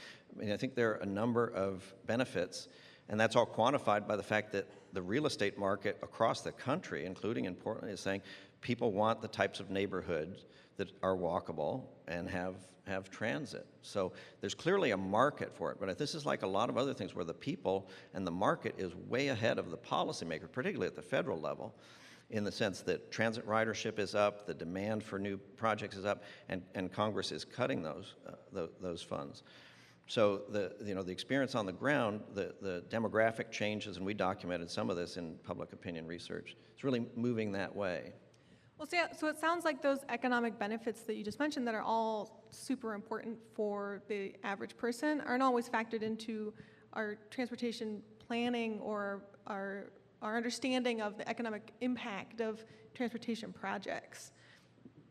I think there are a number of benefits, and that's all quantified by the fact that the real estate market across the country, including in Portland, is saying people want the types of neighborhoods that are walkable and have transit. So there's clearly a market for it, but this is like a lot of other things where the people and the market is way ahead of the policymaker, particularly at the federal level, in the sense that transit ridership is up, the demand for new projects is up, and Congress is cutting those funds. So the experience on the ground, the demographic changes, and we documented some of this in public opinion research, it's really moving that way. Well, so it sounds like those economic benefits that you just mentioned that are all super important for the average person aren't always factored into our transportation planning or our understanding of the economic impact of transportation projects.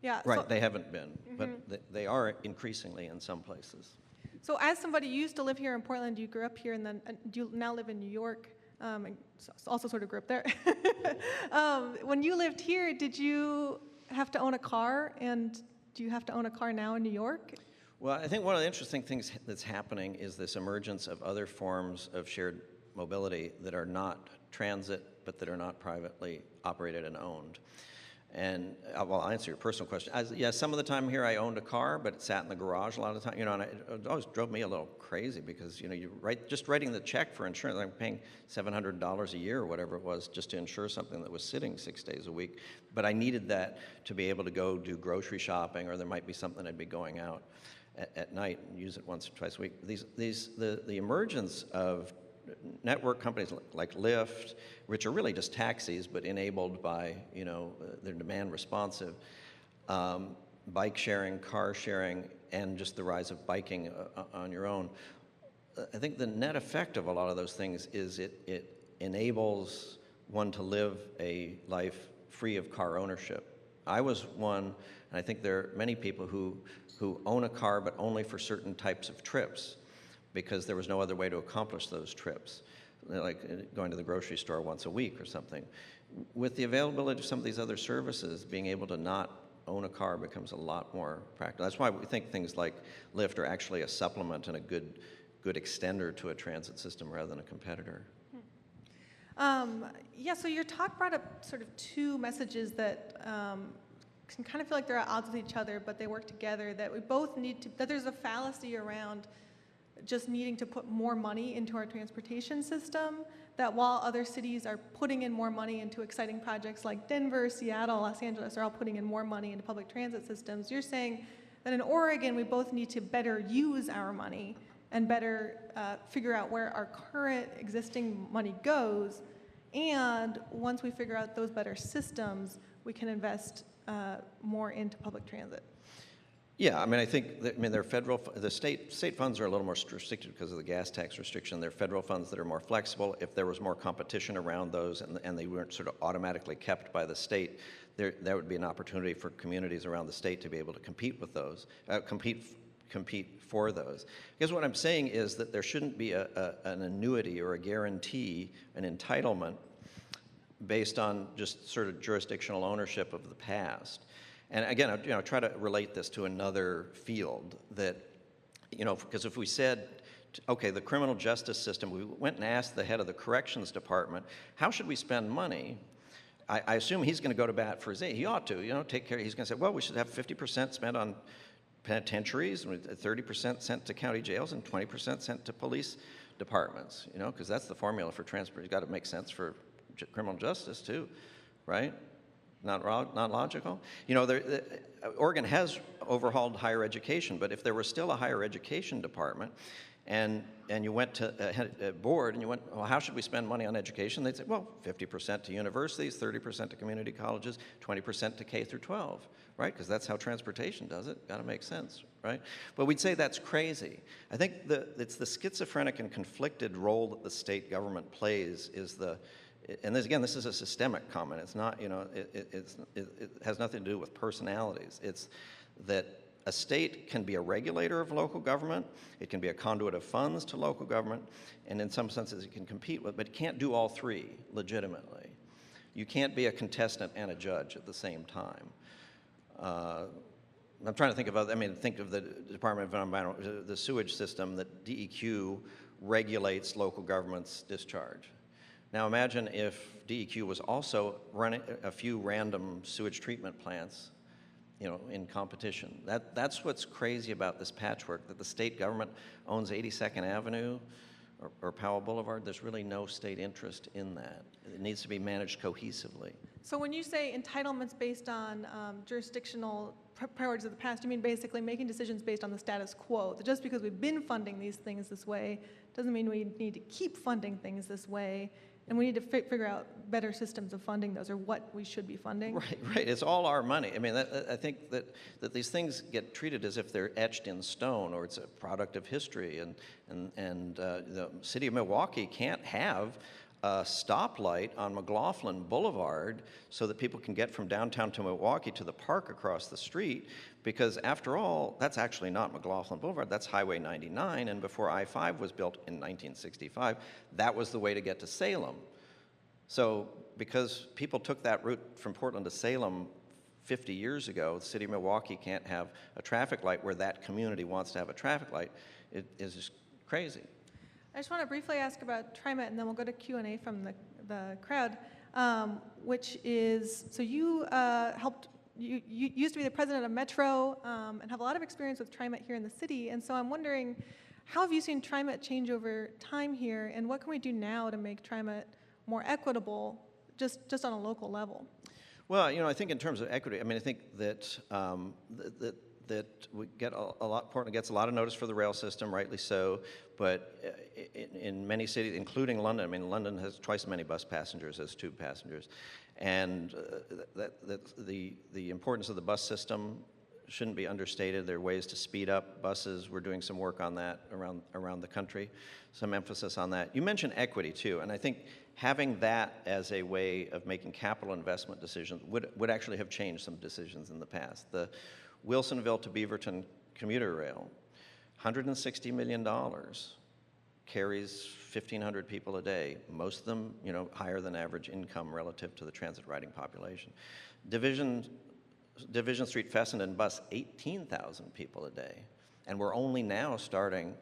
Yeah. Right, so, they haven't been, but they are increasingly in some places. So as somebody who used to live here in Portland, you grew up here and then you now live in New York, and also sort of grew up there. When you lived here, did you have to own a car, and do you have to own a car now in New York? Well, I think one of the interesting things that's happening is this emergence of other forms of shared mobility that are not transit, but that are not privately operated and owned. And well, I'll answer your personal question. Yeah, some of the time here I owned a car, but it sat in the garage a lot of the time. You know, and it always drove me a little crazy because, you know, just writing the check for insurance, I'm paying $700 a year or whatever it was just to insure something that was sitting 6 days a week. But I needed that to be able to go do grocery shopping, or there might be something I'd be going out at night and use it once or twice a week. The emergence of network companies like Lyft, which are really just taxis but enabled by, you know, they're demand responsive, bike sharing, car sharing, and just the rise of biking on your own. I think the net effect of a lot of those things is it enables one to live a life free of car ownership. I was one, and I think there are many people who own a car but only for certain types of trips, because there was no other way to accomplish those trips, like going to the grocery store once a week or something. With the availability of some of these other services, being able to not own a car becomes a lot more practical. That's why we think things like Lyft are actually a supplement and a good extender to a transit system rather than a competitor. Yeah, so your talk brought up sort of two messages that can kind of feel like they're at odds with each other, but they work together, that we both need to, that there's a fallacy around just needing to put more money into our transportation system, that while other cities are putting in more money into exciting projects like Denver, Seattle, Los Angeles are all putting in more money into public transit systems, you're saying that in Oregon we both need to better use our money and better figure out where our current existing money goes, and once we figure out those better systems, we can invest more into public transit. Yeah, I mean, I think that, they're federal. The state funds are a little more restricted because of the gas tax restriction. They're federal funds that are more flexible. If there was more competition around those and they weren't sort of automatically kept by the state, there would be an opportunity for communities around the state to be able to compete with those, compete for those. Because what I'm saying is that there shouldn't be an annuity or a guarantee, an entitlement based on just sort of jurisdictional ownership of the past. And again, you know, try to relate this to another field that, you know, because if we said, okay, the criminal justice system, we went and asked the head of the corrections department, how should we spend money? I assume he's going to go to bat for his aid. He ought to, you know, take care. He's going to say, well, we should have 50% spent on penitentiaries, 30% sent to county jails, and 20% sent to police departments, you know, because that's the formula for transport. It's got to make sense for criminal justice too, right? Not logical? You know, Oregon has overhauled higher education, but if there were still a higher education department and you went to a board and you went, well, how should we spend money on education? They'd say, well, 50% to universities, 30% to community colleges, 20% to K through 12, right? Because that's how transportation does it. Got to make sense, right? But we'd say that's crazy. I think it's the schizophrenic and conflicted role that the state government plays is and this, again, this is a systemic comment. It's not, you know, it has nothing to do with personalities. It's that a state can be a regulator of local government, it can be a conduit of funds to local government, and in some senses it can compete with, but it can't do all three legitimately. You can't be a contestant and a judge at the same time. I'm trying to think of think of the Department of Environmental, the sewage system that DEQ regulates local government's discharge. Now imagine if DEQ was also running a few random sewage treatment plants, in competition. That's what's crazy about this patchwork, that the state government owns 82nd Avenue or Powell Boulevard. There's really no state interest in that. It needs to be managed cohesively. So when you say entitlements based on jurisdictional priorities of the past, you mean basically making decisions based on the status quo, that just because we've been funding these things this way doesn't mean we need to keep funding things this way, and we need to figure out better systems of funding those, or what we should be funding? Right. It's all our money. I mean, I think that these things get treated as if they're etched in stone, or it's a product of history. And the city of Milwaukee can't have a stoplight on McLaughlin Boulevard so that people can get from downtown to Milwaukee to the park across the street, because after all, that's actually not McLaughlin Boulevard, that's Highway 99, and before I-5 was built in 1965, that was the way to get to Salem. So because people took that route from Portland to Salem 50 years ago, the city of Milwaukee can't have a traffic light where that community wants to have a traffic light. It is just crazy. I just want to briefly ask about TriMet, and then we'll go to Q&A from the crowd, which is, so you you used to be the president of Metro and have a lot of experience with TriMet here in the city, and so I'm wondering, how have you seen TriMet change over time here, and what can we do now to make TriMet more equitable, just on a local level? Well, I think in terms of equity, I think that that we get a lot. Portland gets a lot of notice for the rail system, rightly so. But in many cities, including London, London has twice as many bus passengers as tube passengers, and the importance of the bus system shouldn't be understated. There are ways to speed up buses. We're doing some work on that around the country, some emphasis on that. You mentioned equity too, and I think having that as a way of making capital investment decisions would actually have changed some decisions in the past. The Wilsonville to Beaverton commuter rail, $160 million, carries 1,500 people a day, most of them, higher than average income relative to the transit riding population. Division Street Fessenden bus, 18,000 people a day. And we're only now starting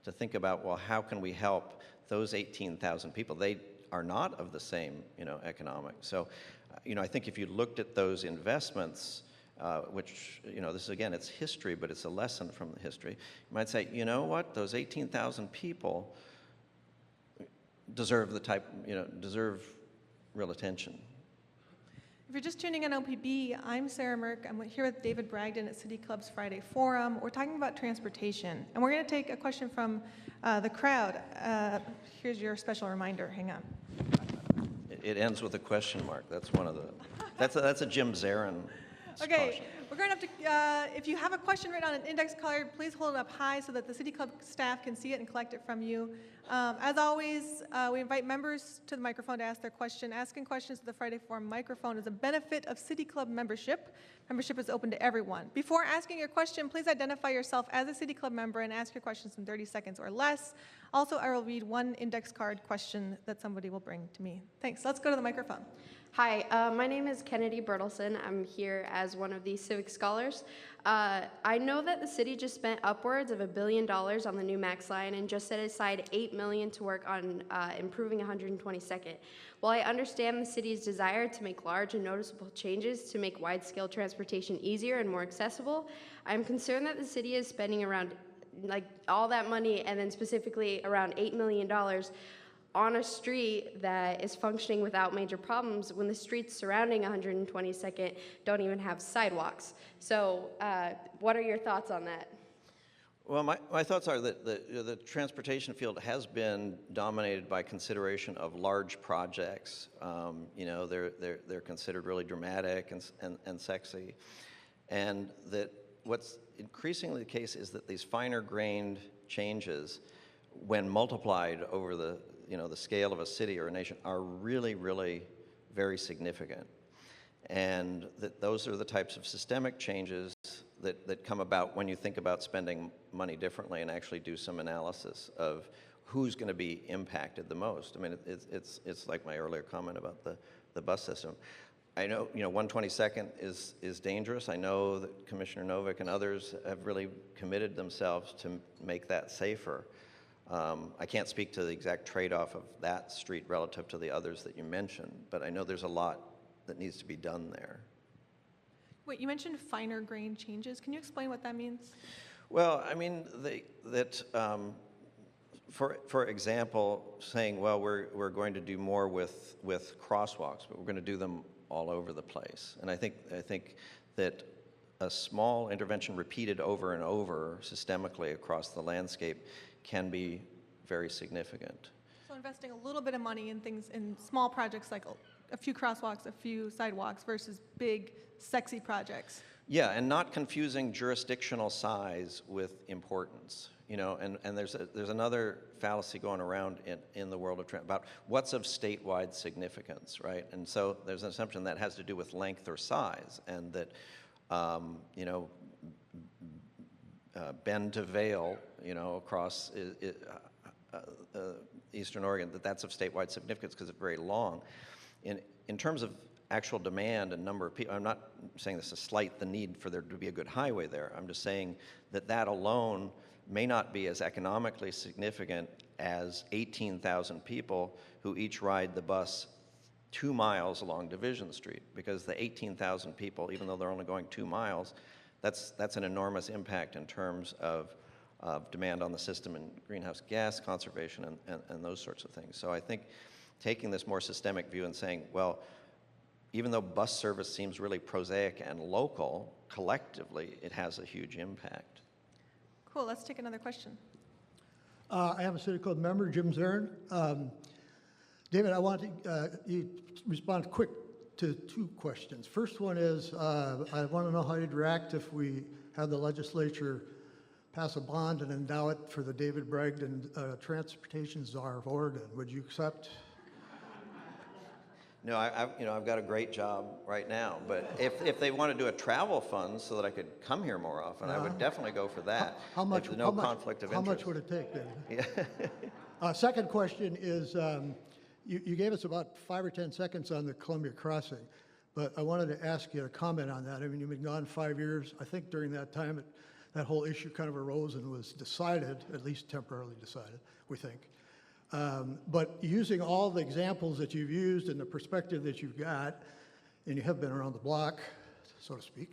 to think about, well, how can we help those 18,000 people? They are not of the same, economics. So, I think if you looked at those investments, which, this is, again, it's history, but it's a lesson from the history. You might say, you know what, those 18,000 people deserve deserve real attention. If you're just tuning in OPB, I'm Sarah Mirk. I'm here with David Bragdon at City Club's Friday Forum. We're talking about transportation, and we're going to take a question from the crowd. Here's your special reminder. Hang on. It ends with a question mark. That's one of the. That's a Jim Zarin. Okay, caution. we're going to have to, if you have a question written on an index card, please hold it up high so that the City Club staff can see it and collect it from you. As always, we invite members to the microphone to ask their question. Asking questions at the Friday Forum microphone is a benefit of City Club membership. Membership is open to everyone. Before asking your question, please identify yourself as a City Club member and ask your questions in 30 seconds or less. Also, I will read one index card question that somebody will bring to me. Thanks. Let's go to the microphone. Hi, my name is Kennedy Bertelson. I'm here as one of the civic scholars. I know that the city just spent upwards of $1 billion on the new Max line and just set aside $8 million to work on improving 122nd. While I understand the city's desire to make large and noticeable changes to make wide-scale transportation easier and more accessible, I'm concerned that the city is spending around all that money, and then specifically around $8 million on a street that is functioning without major problems when the streets surrounding 122nd don't even have sidewalks. So what are your thoughts on that? Well, my thoughts are that the transportation field has been dominated by consideration of large projects. They're considered really dramatic and sexy. And that what's increasingly the case is that these finer-grained changes, when multiplied over the scale of a city or a nation, are really, really very significant. And that those are the types of systemic changes that come about when you think about spending money differently and actually do some analysis of who's going to be impacted the most. It's like my earlier comment about the bus system. I know, 122nd is dangerous. I know that Commissioner Novick and others have really committed themselves to make that safer. I can't speak to the exact trade-off of that street relative to the others that you mentioned, but I know there's a lot that needs to be done there. Wait, you mentioned finer grain changes. Can you explain what that means? Well, I mean, for example, saying, well, we're going to do more with crosswalks, but we're going to do them all over the place. And I think that a small intervention repeated over and over systemically across the landscape can be very significant. So investing a little bit of money in things, in small projects like a few crosswalks, a few sidewalks versus big, sexy projects. Yeah, and not confusing jurisdictional size with importance. You know, and there's another fallacy going around in the world of about what's of statewide significance, right? And so there's an assumption that has to do with length or size, and that you know, Bend to Vale, you know, across Eastern Oregon, that's of statewide significance because it's very long. In terms of actual demand and number of people, I'm not saying this to slight the need for there to be a good highway there. I'm just saying that alone may not be as economically significant as 18,000 people who each ride the bus 2 miles along Division Street, because the 18,000 people, even though they're only going 2 miles, that's an enormous impact in terms of demand on the system and greenhouse gas conservation and those sorts of things. So I think taking this more systemic view and saying, well, even though bus service seems really prosaic and local, collectively it has a huge impact. Cool, let's take another question. I am a City Code member, Jim Zarin. David, I want you to respond quick to 2 questions. First one is, I want to know how you'd react if we had the legislature pass a bond and endow it for the David Bragdon Transportation Czar of Oregon. Would you accept? No, I've got a great job right now, but if they want to do a travel fund so that I could come here more often, I would definitely go for that. How much? There's no conflict of interest. How much would it take, David? Yeah. Second question is, you gave us about 5 or 10 seconds on the Columbia Crossing, but I wanted to ask you to comment on that. I mean, you've been gone 5 years. I think during that time, that whole issue kind of arose and was decided, at least temporarily decided, we think. But using all the examples that you've used and the perspective that you've got, and you have been around the block, so to speak,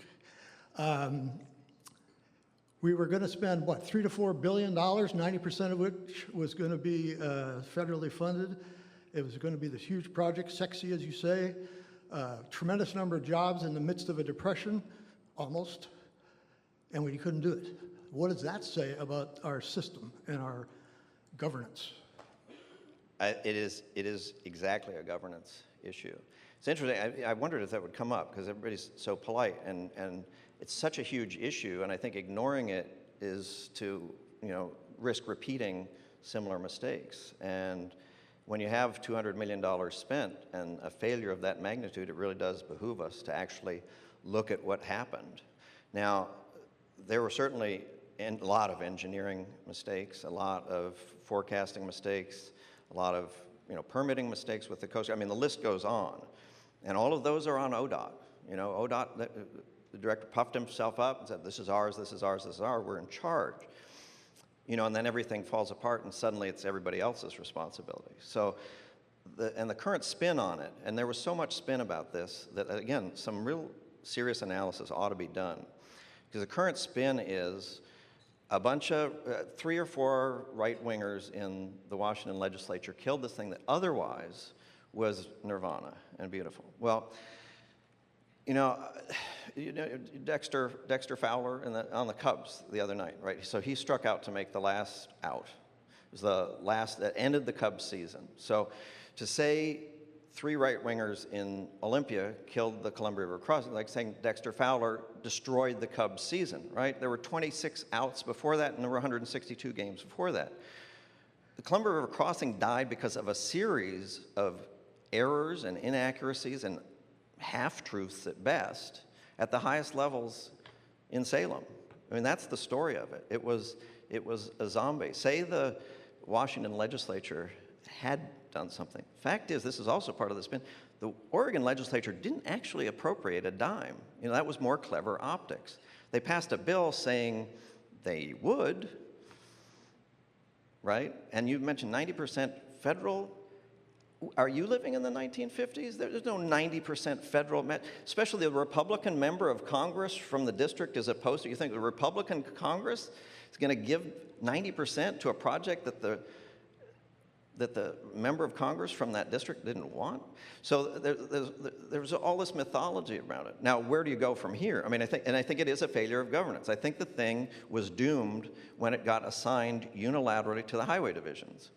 we were going to spend, what, $3 to $4 billion, 90% of which was going to be federally funded. It was going to be this huge project, sexy, as you say, tremendous number of jobs in the midst of a depression, almost, and we couldn't do it. What does that say about our system and our governance? It is exactly a governance issue. It's interesting. I wondered if that would come up because everybody's so polite, and it's such a huge issue, and I think ignoring it is to, you know, risk repeating similar mistakes. And when you have $200 million spent and a failure of that magnitude, it really does behoove us to actually look at what happened. Now, there were certainly a lot of engineering mistakes, a lot of forecasting mistakes, a lot of, you know, permitting mistakes with the coast. I mean, the list goes on, and all of those are on ODOT. You know, ODOT, the director puffed himself up and said, "This is ours. This is ours. This is ours. We're in charge." You know, and then everything falls apart, and suddenly it's everybody else's responsibility. So, the current spin on it, and there was so much spin about this that again, some real serious analysis ought to be done, because the current spin is a bunch of 3 or 4 right-wingers in the Washington legislature killed this thing that otherwise was nirvana and beautiful. Well, you know Dexter Fowler on the Cubs the other night, right? So he struck out to make the last out. It was the last that ended the Cubs season. So to say 3 right-wingers in Olympia killed the Columbia River Crossing, like saying Dexter Fowler destroyed the Cubs season, right? There were 26 outs before that, and there were 162 games before that. The Columbia River Crossing died because of a series of errors and inaccuracies and half-truths at best at the highest levels in Salem. I mean, that's the story of it. It was a zombie. Say the Washington legislature had done something. Fact is, this is also part of the spin. The Oregon legislature didn't actually appropriate a dime. You know, that was more clever optics. They passed a bill saying they would, right? And you mentioned 90% federal. Are you living in the 1950s? There's no 90% federal, especially the Republican member of Congress from the district is opposed to. You think the Republican Congress is going to give 90% to a project that the member of Congress from that district didn't want? So there's all this mythology around it. Now, where do you go from here? I mean, I think it is a failure of governance. I think the thing was doomed when it got assigned unilaterally to the highway divisions.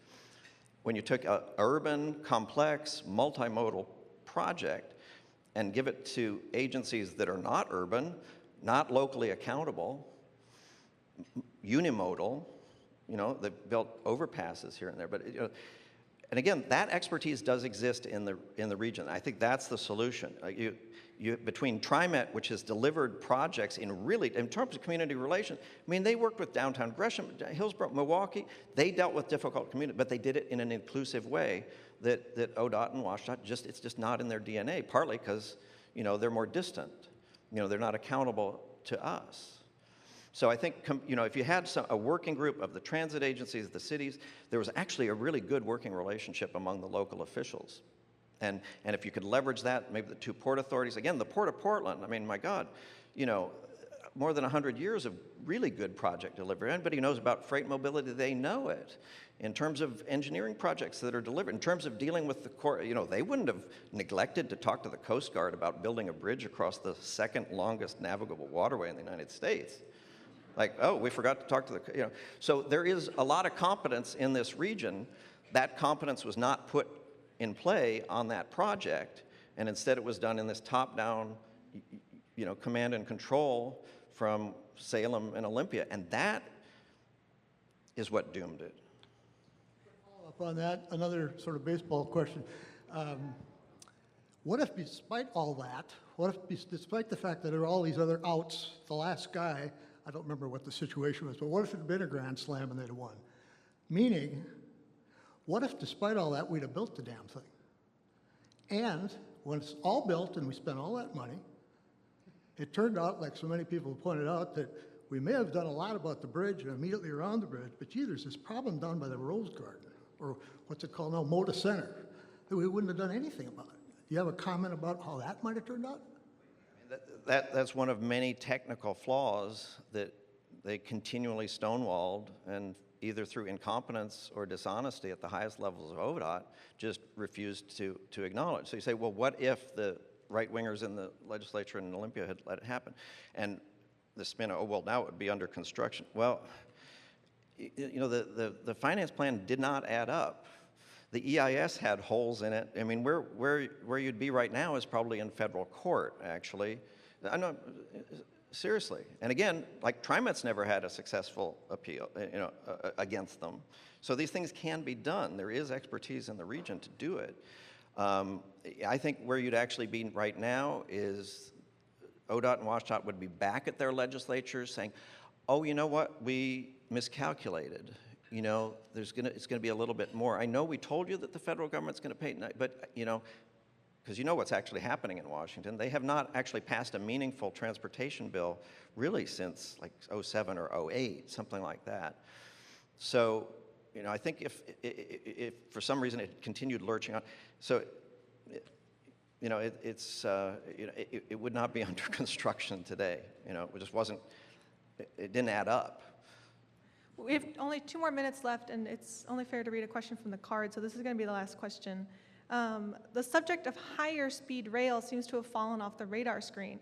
When you took an urban, complex, multimodal project and give it to agencies that are not urban, not locally accountable, unimodal, they've built overpasses here and there, but and again, that expertise does exist in the region. I think that's the solution. Between TriMet, which has delivered projects in terms of community relations, I mean, they worked with downtown Gresham, Hillsborough, Milwaukee. They dealt with difficult communities, but they did it in an inclusive way that ODOT and WashDOT it's just not in their DNA. Partly because they're more distant. They're not accountable to us. So I think, if you had a working group of the transit agencies, the cities, there was actually a really good working relationship among the local officials. And if you could leverage that, maybe the two port authorities, again, the Port of Portland, I mean, my God, more than 100 years of really good project delivery. Anybody who knows about freight mobility, they know it. In terms of engineering projects that are delivered, in terms of dealing with the core, they wouldn't have neglected to talk to the Coast Guard about building a bridge across the second longest navigable waterway in the United States. Like, oh, we forgot to talk to the, So there is a lot of competence in this region. That competence was not put in play on that project, and instead it was done in this top-down, command and control from Salem and Olympia, and that is what doomed it. Follow up on that, another sort of baseball question. What if despite all that, despite the fact that there are all these other outs, the last guy, I don't remember what the situation was, but what if it had been a grand slam and they'd have won? Meaning, what if despite all that we'd have built the damn thing? And when it's all built and we spent all that money, it turned out, like so many people pointed out, that we may have done a lot about the bridge and immediately around the bridge, but gee, there's this problem down by the Rose Garden, or what's it called now, Moda Center, that we wouldn't have done anything about it. Do you have a comment about how that might have turned out? That's one of many technical flaws that they continually stonewalled, and either through incompetence or dishonesty at the highest levels of ODOT, just refused to acknowledge. So you say, well, what if the right-wingers in the legislature in Olympia had let it happen? And the spin, oh, well, now it would be under construction. Well, the finance plan did not add up. The EIS had holes in it. I mean, where you'd be right now is probably in federal court, actually. I'm not, seriously. And again, like TriMet's never had a successful appeal, against them. So these things can be done. There is expertise in the region to do it. I think where you'd actually be right now is ODOT and WashDOT would be back at their legislatures saying, oh, you know what, we miscalculated. It's going to be a little bit more. I know we told you that the federal government's going to pay, but, because what's actually happening in Washington. They have not actually passed a meaningful transportation bill really since like 07 or 08, something like that. So, I think if for some reason it continued lurching on, so, it would not be under construction today. It just wasn't, it didn't add up. We have only 2 more minutes left, and it's only fair to read a question from the card, so this is going to be the last question. The subject of higher speed rail seems to have fallen off the radar screen.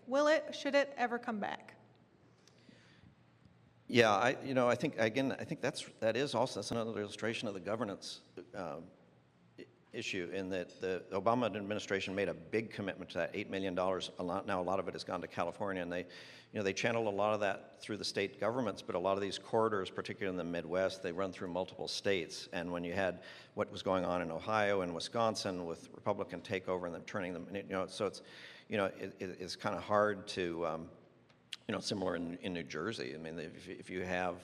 Should it ever come back? Yeah, I think that is also another illustration of the governance issue, in that the Obama administration made a big commitment to that $8 million. Now a lot of it has gone to California, and they channeled a lot of that through the state governments, but a lot of these corridors, particularly in the Midwest, they run through multiple states. And when you had what was going on in Ohio and Wisconsin with Republican takeover and them turning them, so it's kind of hard to, similar in New Jersey. I mean, if you have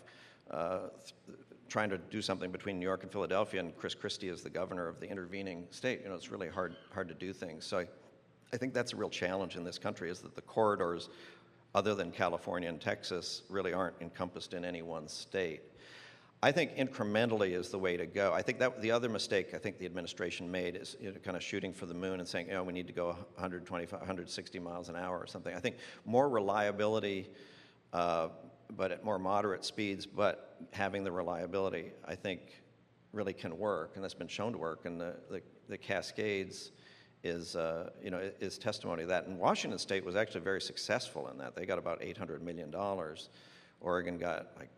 trying to do something between New York and Philadelphia, and Chris Christie is the governor of the intervening state, it's really hard to do things. So I think that's a real challenge in this country, is that the corridors, other than California and Texas, really aren't encompassed in any one state. I think incrementally is the way to go. I think that the other mistake I think the administration made is kind of shooting for the moon and saying, we need to go 125, 160 miles an hour or something. I think more reliability, but at more moderate speeds, but having the reliability, I think really can work, and that's been shown to work. And the Cascades is is testimony to that. And Washington State was actually very successful in that. They got about $800 million. Oregon got like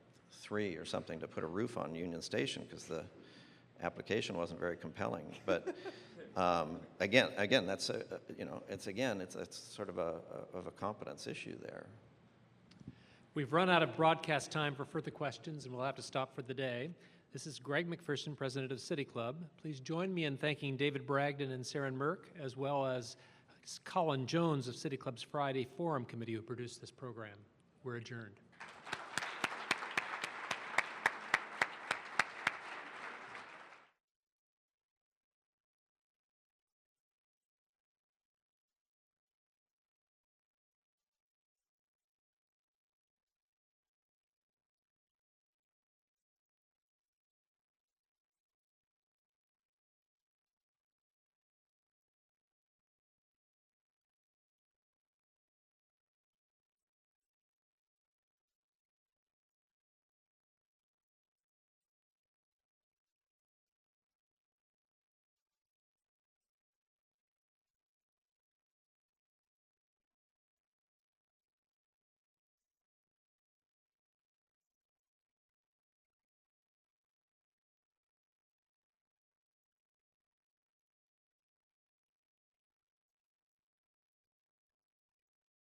3 or something to put a roof on Union Station because the application wasn't very compelling. But again, that's it's sort of a competence issue there. We've run out of broadcast time for further questions, and we'll have to stop for the day. This is Greg McPherson, president of City Club. Please join me in thanking David Bragdon and Sarah Mirk, as well as Colin Jones of City Club's Friday Forum Committee, who produced this program. We're adjourned.